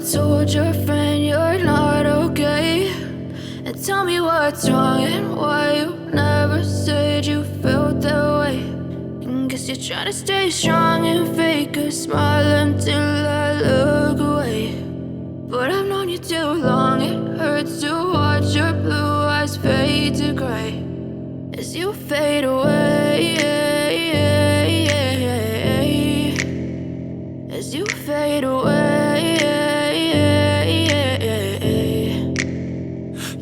told your friend you're not okay? And tell me what's wrong and why you never said you felt that way. And guess you're trying to stay strong and fake a smile until I look away. But I've known you too long, it hurts to watch your blue eyes fade to gray as you fade away, as you fade away.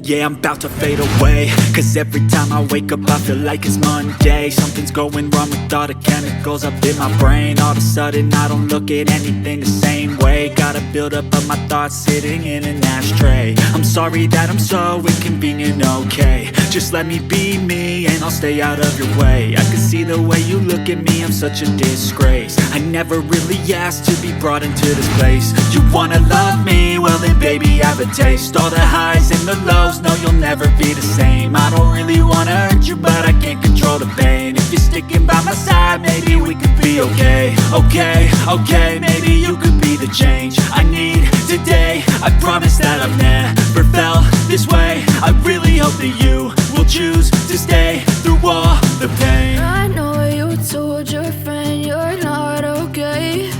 Yeah, I'm about to fade away, cause every time I wake up I feel like it's Monday. Something's going wrong with all the chemicals up in my brain. All of a sudden I don't look at anything the same way. Got a buildup of my thoughts sitting in an ashtray. I'm sorry that I'm so inconvenient, okay? Just let me be me and I'll stay out of your way. I can see the way you look at me, I'm such a disgrace. I never really asked to be brought into this place. You wanna love me? Well then baby, have a taste. All the highs and the lows, no, you'll never be the same. I don't really wanna hurt you, but I can't control the pain. If you're sticking by my side, maybe we could be okay. Okay, maybe you could be the change I need today. I promise that I've never felt this way. I really hope that you will choose to stay through all the pain. I know you told your friend you're not okay.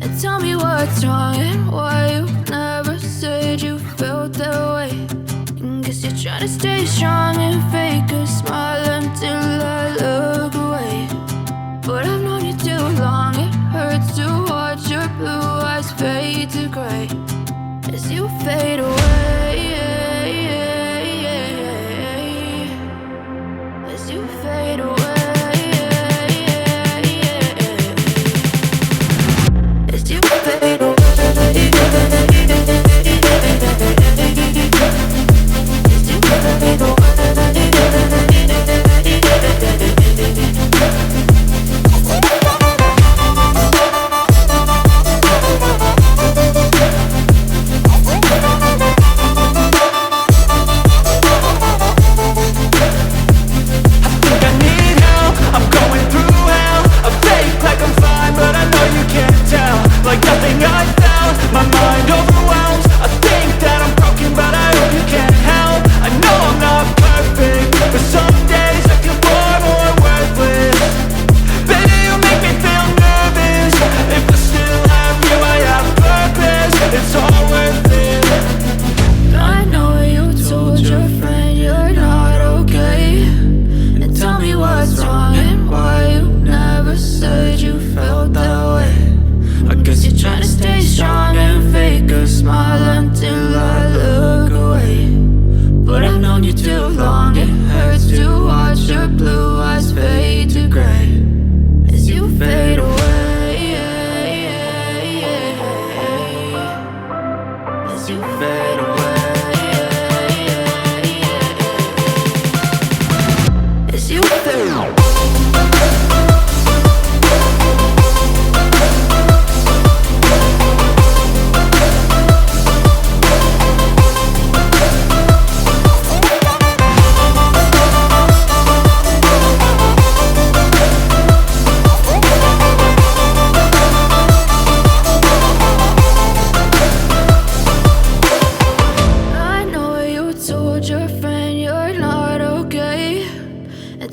And tell me what's wrong and why you never said you felt that way. Guess you're trying to stay strong and fake a smile until I look away. But I've known you too long, it hurts to watch your blue eyes fade to gray as you fade away, as you fade away, as you fade away.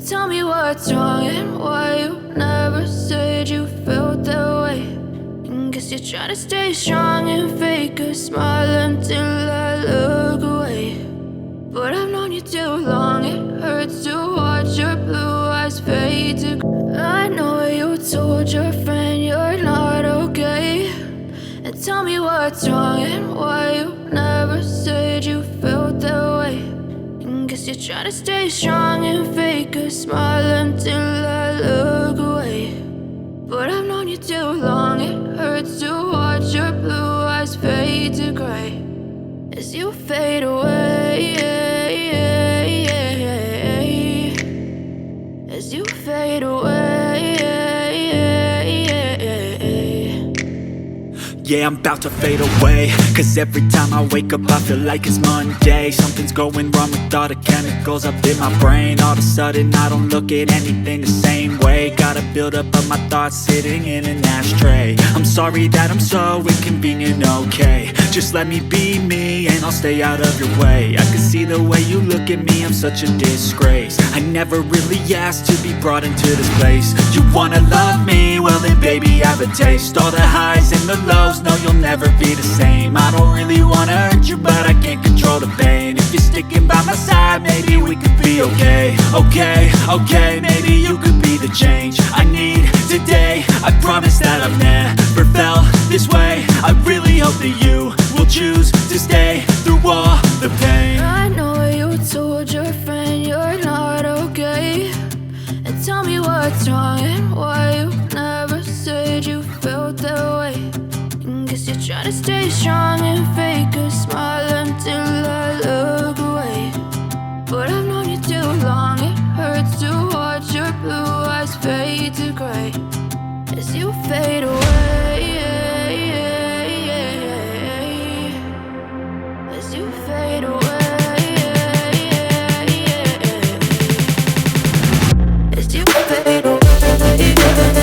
Tell me what's wrong and why you never said you felt that way. And guess you're trying to stay strong and fake a smile until I look away. But I've known you too long, it hurts to watch your blue eyes fade to gray. I know you told your friend you're not okay. And tell me what's wrong and why you never said you felt that way. Guess you're trying to stay strong and fake a smile until I look away. But I've known you too long, it hurts to watch your blue eyes fade to gray as you fade away, as you fade away. Yeah, I'm about to fade away, cause every time I wake up I feel like it's Monday. Something's going wrong with all the chemicals up in my brain. All of a sudden I don't look at anything the same way. Got a buildup of my thoughts sitting in an ashtray. I'm sorry that I'm so inconvenient, okay? Just let me be me and I'll stay out of your way. I can see the way you look at me, I'm such a disgrace. I never really asked to be brought into this place. You wanna love me? Well then baby, have a taste. All the highs and the lows, no you'll never be the same. I don't really wanna hurt you, but I can't control the pain. If you're sticking by my side, maybe we could be okay. Okay, maybe you could be the change I need today. I promise that I've never felt this way. I really hope that you will choose to stay through all the pain. I know you told your friend you're not okay, and tell me what's wrong and why you never said you felt that way. And guess you're trying to stay strong and fake a smile until I look away. But I've known you too long, it hurts to watch your blue eyes fade to gray as you fade away. As you fade away. As you fade away. As you fade away.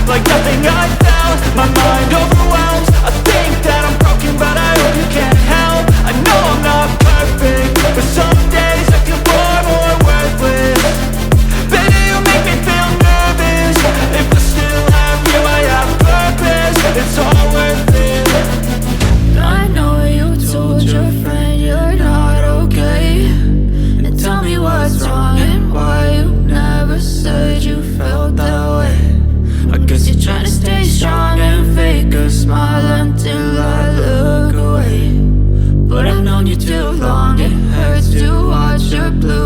Like nothing I felt, my mind overwhelms. I think that I'm broken, but I hope you can't help. I know I'm not perfect, but some days I feel far more worthless. Baby, you make me feel nervous. If I still have you, I have purpose. It's all worth it. I know you told your friend you're not okay, and tell me what's wrong and why you never said you felt that way. I guess you're trying to stay strong and fake a smile until I look away. But I've known you too long, it hurts to watch your blue